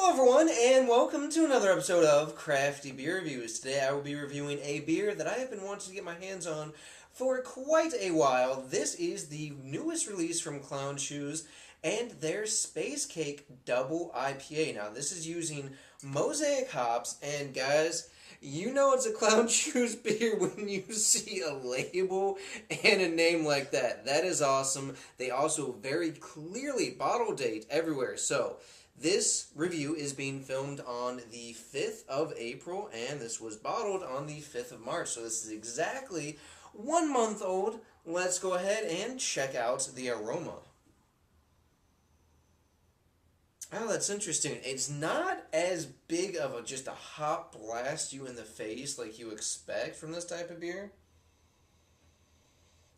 Hello everyone, and welcome to another episode of Crafty Beer Reviews. Today I will be reviewing a beer that I have been wanting to get my hands on for quite a while. This is the newest release from Clown Shoes and their Space Cake Double IPA. Now this is using mosaic hops, and guys, you know it's a Clown Shoes beer when you see a label and a name like that. That is awesome. They also very clearly bottle date everywhere, so this review is being filmed on the 5th of April, and this was bottled on the 5th of March, so this is exactly 1 month old. Let's go ahead and check out the aroma. Oh, that's interesting. It's not as big of just a hot blast you in the face like you expect from this type of beer.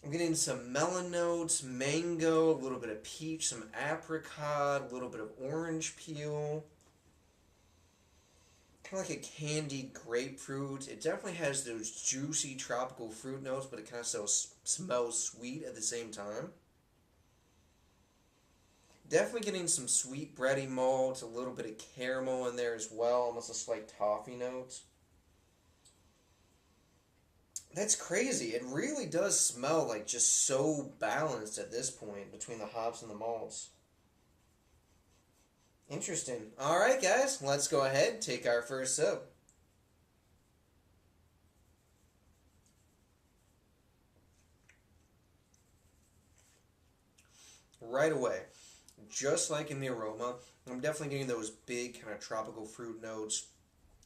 I'm getting some melon notes, mango, a little bit of peach, some apricot, a little bit of orange peel. Kind of like a candied grapefruit. It definitely has those juicy tropical fruit notes, but it kind of smells sweet at the same time. Definitely getting some sweet bready malt, a little bit of caramel in there as well, almost a slight toffee note. That's crazy. It really does smell like just so balanced at this point between the hops and the malts. Interesting. Alright guys, let's go ahead and take our first sip. Right away, just like in the aroma, I'm definitely getting those big kind of tropical fruit notes.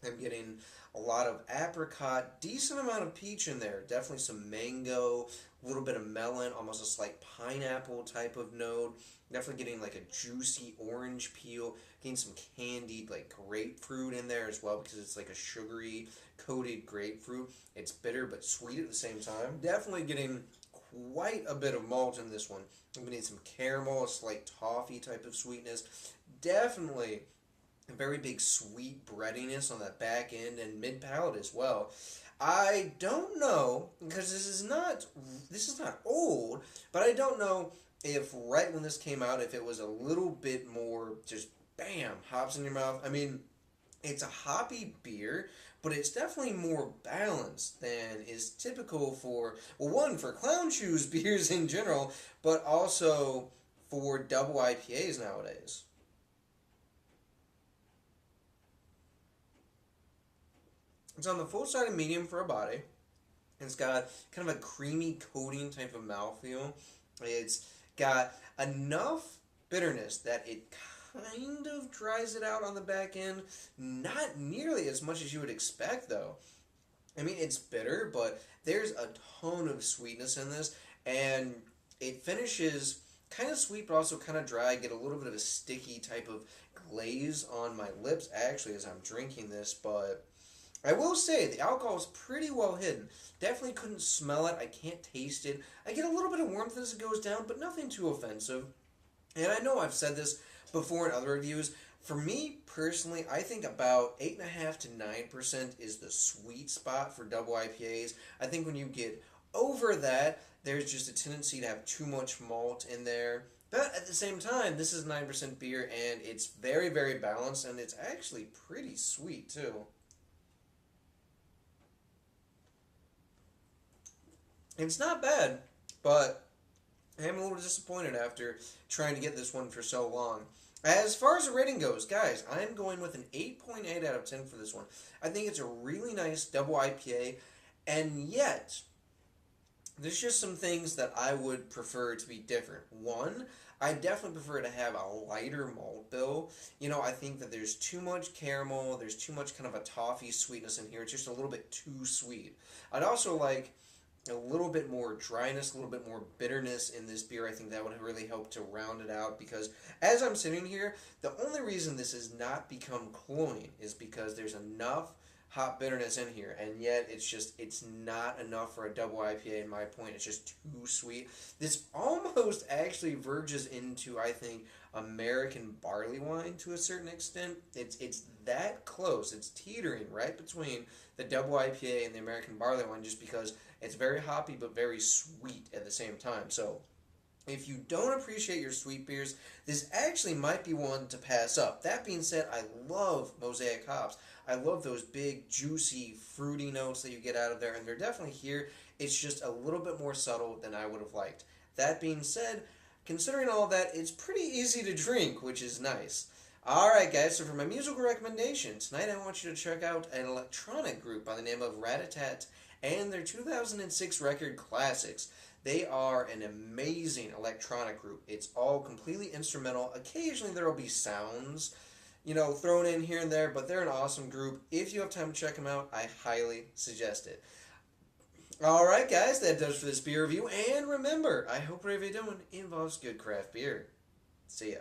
I'm getting a lot of apricot, decent amount of peach in there, definitely some mango, a little bit of melon, almost a slight pineapple type of note, definitely getting like a juicy orange peel, getting some candied like grapefruit in there as well because it's like a sugary coated grapefruit. It's bitter but sweet at the same time. Definitely getting quite a bit of malt in this one. I'm getting some caramel, a slight toffee type of sweetness. Definitely a very big sweet breadiness on that back end and mid palate as well. I don't know because this is not old, but I don't know if right when this came out if it was a little bit more just bam hops in your mouth. I mean, it's a hoppy beer, but it's definitely more balanced than is typical for, well, one, for Clown Shoes beers in general, but also for double IPAs nowadays. It's on the full side of medium for a body. It's got kind of a creamy coating type of mouthfeel. It's got enough bitterness that it kind of dries it out on the back end. Not nearly as much as you would expect, though. I mean, it's bitter, but there's a ton of sweetness in this, and it finishes kind of sweet, but also kind of dry. I get a little bit of a sticky type of glaze on my lips, actually, as I'm drinking this, but I will say the alcohol is pretty well hidden. Definitely couldn't smell it. I can't taste it. I get a little bit of warmth as it goes down, but nothing too offensive. And I know I've said this before in other reviews. For me personally, I think about 8.5 to 9% is the sweet spot for double IPAs. I think when you get over that, there's just a tendency to have too much malt in there. But at the same time, this is 9% beer, and it's very, very balanced, and it's actually pretty sweet too. It's not bad, but I am a little disappointed after trying to get this one for so long. As far as the rating goes, guys, I'm going with an 8.8 out of 10 for this one. I think it's a really nice double IPA, and yet there's just some things that I would prefer to be different. One, I definitely prefer to have a lighter malt bill. You know, I think that there's too much caramel, there's too much kind of a toffee sweetness in here. It's just a little bit too sweet. I'd also like a little bit more dryness, a little bit more bitterness in this beer. I think that would really help to round it out because as I'm sitting here, the only reason this has not become cloying is because there's enough hot bitterness in here, and yet it's not enough for a double IPA in my point. It's just too sweet. This almost actually verges into, I think, American barley wine to a certain extent. It's that close. It's teetering right between the double IPA and the American barley wine just because it's very hoppy but very sweet at the same time. So If you don't appreciate your sweet beers, this actually might be one to pass up. That being said, I love Mosaic hops. I love those big, juicy, fruity notes that you get out of there, and they're definitely here. It's just a little bit more subtle than I would have liked. That being said, considering all that, it's pretty easy to drink, which is nice. Alright, guys, so for my musical recommendation, tonight I want you to check out an electronic group by the name of Rat-a-tat and their 2006 record Classics. They are an amazing electronic group. It's all completely instrumental. Occasionally there will be sounds, thrown in here and there, but they're an awesome group. If you have time to check them out, I highly suggest it. Alright, guys, that does for this beer review. And remember, I hope whatever you're doing involves good craft beer. See ya.